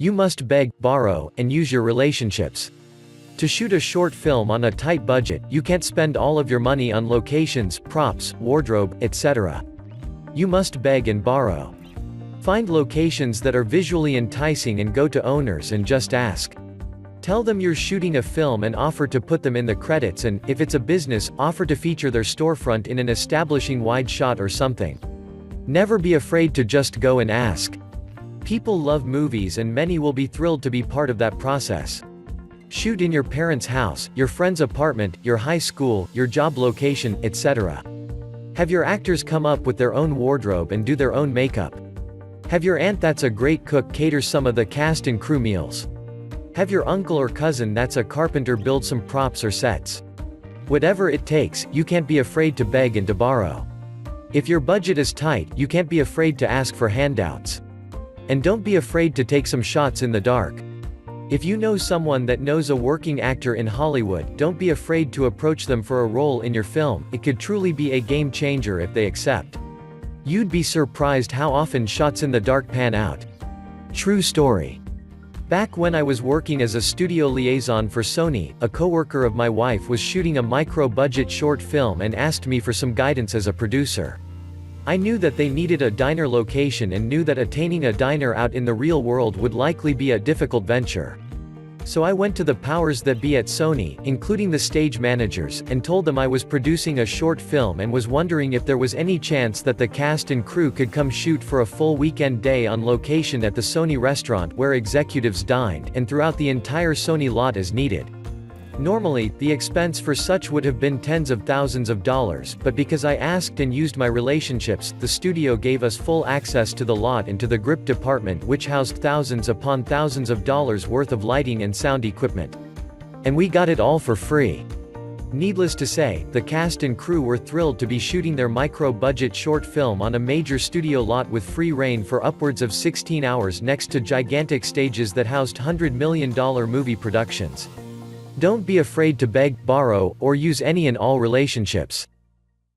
You must beg, borrow, and use your relationships. To shoot a short film on a tight budget, you can't spend all of your money on locations, props, wardrobe, etc. You must beg and borrow. Find locations that are visually enticing and go to owners and just ask. Tell them you're shooting a film and offer to put them in the credits, and, if it's a business, offer to feature their storefront in an establishing wide shot or something. Never be afraid to just go and ask. People love movies and many will be thrilled to be part of that process. Shoot in your parents' house, your friend's apartment, your high school, your job location, etc. Have your actors come up with their own wardrobe and do their own makeup. Have your aunt that's a great cook cater some of the cast and crew meals. Have your uncle or cousin that's a carpenter build some props or sets. Whatever it takes, you can't be afraid to beg and to borrow. If your budget is tight, you can't be afraid to ask for handouts. And don't be afraid to take some shots in the dark. If you know someone that knows a working actor in Hollywood, don't be afraid to approach them for a role in your film. It could truly be a game changer if they accept. You'd be surprised how often shots in the dark pan out. True story. Back when I was working as a studio liaison for Sony, a coworker of my wife was shooting a micro-budget short film and asked me for some guidance as a producer. I knew that they needed a diner location and knew that attaining a diner out in the real world would likely be a difficult venture. So I went to the powers that be at Sony, including the stage managers, and told them I was producing a short film and was wondering if there was any chance that the cast and crew could come shoot for a full weekend day on location at the Sony restaurant where executives dined, and throughout the entire Sony lot as needed. Normally, the expense for such would have been tens of thousands of dollars, but because I asked and used my relationships, the studio gave us full access to the lot and to the grip department, which housed thousands upon thousands of dollars worth of lighting and sound equipment. And we got it all for free. Needless to say, the cast and crew were thrilled to be shooting their micro-budget short film on a major studio lot with free reign for upwards of 16 hours next to gigantic stages that housed $100 million movie productions. Don't be afraid to beg, borrow, or use any and all relationships.